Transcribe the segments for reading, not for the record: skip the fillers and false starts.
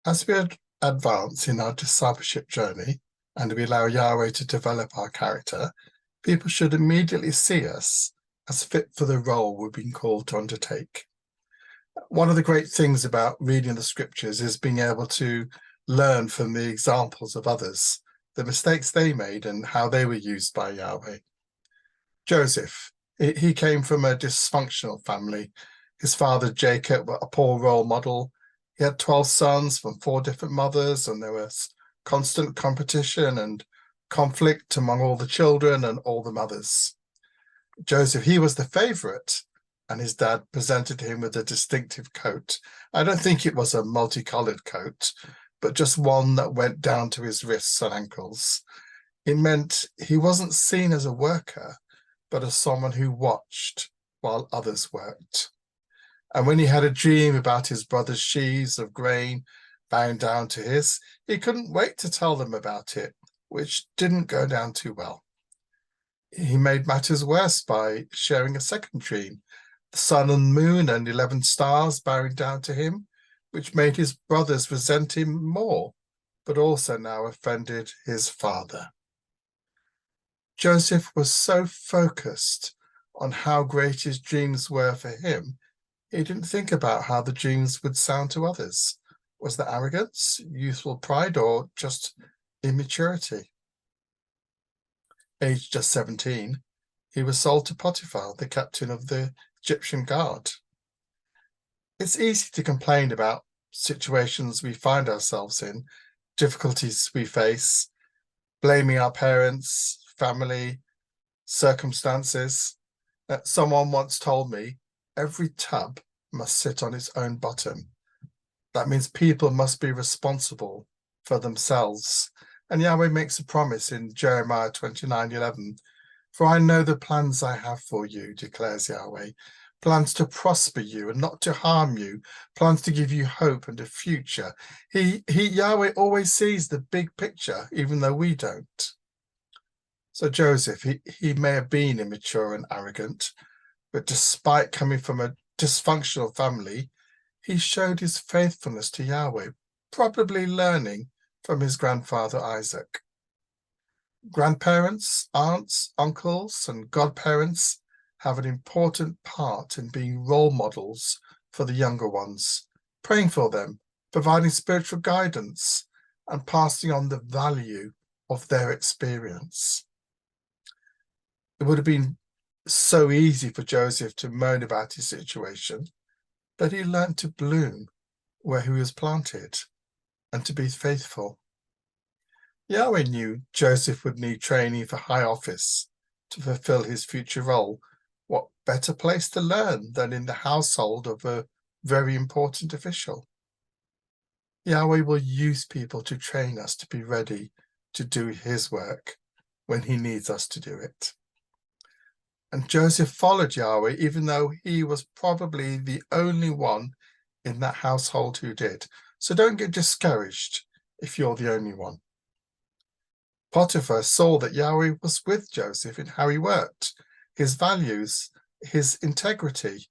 As we advance in our discipleship journey and we allow Yahweh to develop our character, people should immediately see us as fit for the role we've been called to undertake. One of the great things about reading the scriptures is being able to learn from the examples of others, the mistakes they made and how they were used by Yahweh. Joseph, he came from a dysfunctional family. His father, Jacob, a poor role model. He had 12 sons from 4 different mothers, and there was constant competition and conflict among all the children and all the mothers. Joseph, he was the favorite, and his dad presented him with a distinctive coat. I don't think it was a multicolored coat, but just one that went down to his wrists and ankles. It meant he wasn't seen as a worker, but as someone who watched while others worked. And when he had a dream about his brother's sheaves of grain bowing down to his, he couldn't wait to tell them about it, which didn't go down too well. He made matters worse by sharing a second dream, the sun and moon and 11 stars bowing down to him, which made his brothers resent him more, but also now offended his father. Joseph was so focused on how great his dreams were for him, he didn't think about how the dreams would sound to others. Was that arrogance, youthful pride, or just immaturity? Aged just 17, he was sold to Potiphar, the captain of the Egyptian guard. It's easy to complain about situations we find ourselves in, difficulties we face, blaming our parents, family, circumstances. Someone once told me, every tub must sit on its own bottom. That means people must be responsible for themselves. And Yahweh makes a promise in Jeremiah 29:11. For I know the plans I have for you, declares Yahweh, plans to prosper you and not to harm you, plans to give you hope and a future. Yahweh always sees the big picture, even though we don't. So Joseph, he may have been immature and arrogant, but despite coming from a dysfunctional family, he showed his faithfulness to Yahweh, probably learning from his grandfather Isaac. Grandparents, aunts, uncles, and godparents have an important part in being role models for the younger ones, praying for them, providing spiritual guidance, and passing on the value of their experience. It would have been so easy for Joseph to moan about his situation, but he learned to bloom where he was planted and to be faithful. Yahweh knew Joseph would need training for high office to fulfill his future role. What better place to learn than in the household of a very important official? Yahweh will use people to train us to be ready to do his work when he needs us to do it. And Joseph followed Yahweh, even though he was probably the only one in that household who did. So don't get discouraged if you're the only one. Potiphar saw that Yahweh was with Joseph in how he worked, his values, his integrity.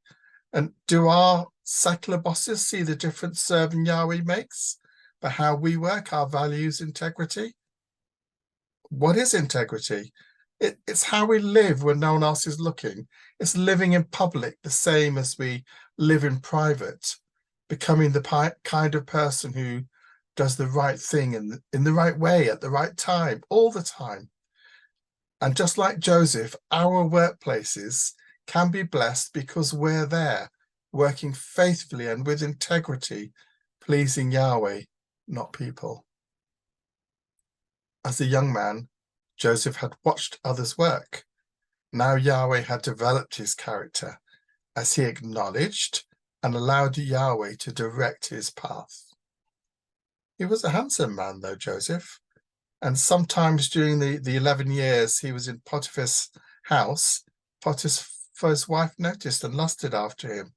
And do our secular bosses see the difference serving Yahweh makes by how we work, our values, integrity? What is integrity? It's how we live when no one else is looking. It's living in public the same as we live in private, becoming the kind of person who does the right thing in the right way at the right time, all the time. And just like Joseph, our workplaces can be blessed because we're there, working faithfully and with integrity, pleasing Yahweh, not people. As a young man, Joseph had watched others work. Now Yahweh had developed his character as he acknowledged and allowed Yahweh to direct his path. He was a handsome man, though, Joseph, and sometimes during the 11 years he was in Potiphar's house, Potiphar's wife noticed and lusted after him.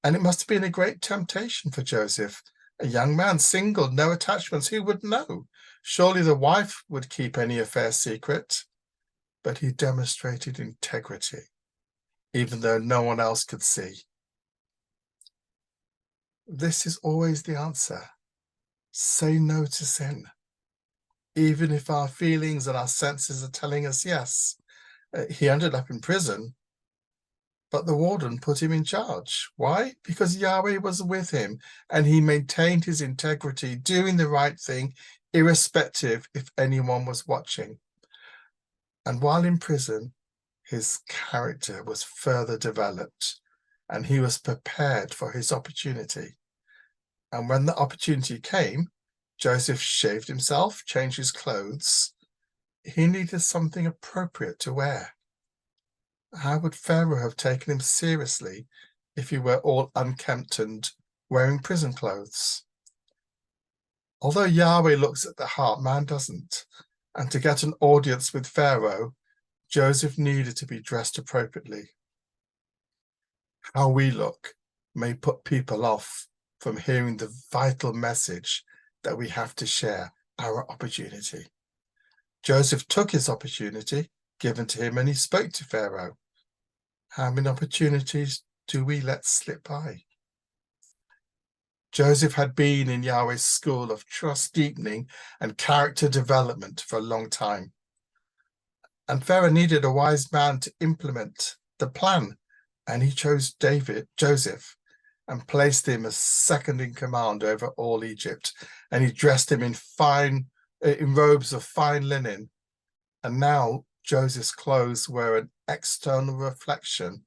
And it must have been a great temptation for Joseph, a young man, single, no attachments. Who would know? Surely the wife would keep any affair secret. But he demonstrated integrity, even though no one else could see. This is always the answer. Say no to sin. Even if our feelings and our senses are telling us yes. He ended up in prison, but the warden put him in charge. Why? Because Yahweh was with him and he maintained his integrity, doing the right thing, irrespective if anyone was watching. And while in prison, his character was further developed and he was prepared for his opportunity. And when the opportunity came, Joseph shaved himself, changed his clothes. He needed something appropriate to wear. How would Pharaoh have taken him seriously if he were all unkempt and wearing prison clothes? Although Yahweh looks at the heart, man doesn't. And to get an audience with Pharaoh, Joseph needed to be dressed appropriately. How we look may put people off from hearing the vital message that we have to share, our opportunity. Joseph took his opportunity given to him and he spoke to Pharaoh. How many opportunities do we let slip by? Joseph had been in Yahweh's school of trust deepening and character development for a long time. And Pharaoh needed a wise man to implement the plan. And he chose Joseph, and placed him as second in command over all Egypt. And he dressed him in robes of fine linen. And now Joseph's clothes were an external reflection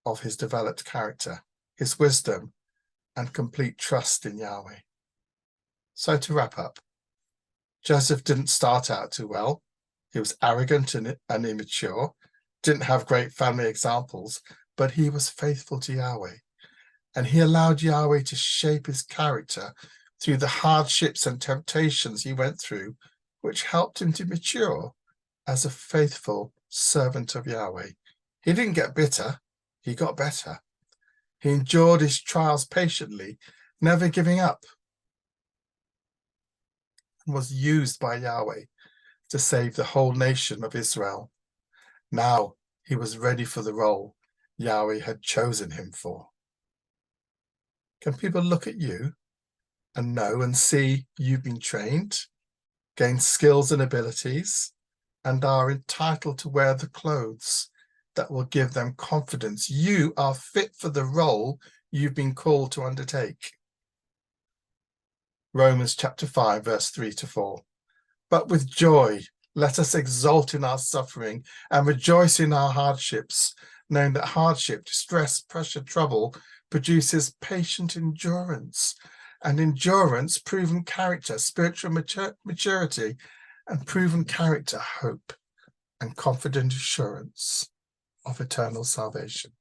of his developed character, his wisdom, and complete trust in Yahweh. So to wrap up, Joseph didn't start out too well. He was arrogant and immature, didn't have great family examples, but he was faithful to Yahweh. And he allowed Yahweh to shape his character through the hardships and temptations he went through, which helped him to mature as a faithful servant of Yahweh. He didn't get bitter, he got better. He endured his trials patiently, never giving up, and was used by Yahweh to save the whole nation of Israel. Now he was ready for the role Yahweh had chosen him for. Can people look at you and know and see you've been trained, gained skills and abilities, and are entitled to wear the clothes that will give them confidence you are fit for the role you've been called to undertake? Romans chapter 5, verse 3-4. But with joy, let us exult in our suffering and rejoice in our hardships, knowing that hardship, distress, pressure, trouble produces patient endurance, and endurance, proven character, spiritual maturity, and proven character, hope, and confident assurance of eternal salvation.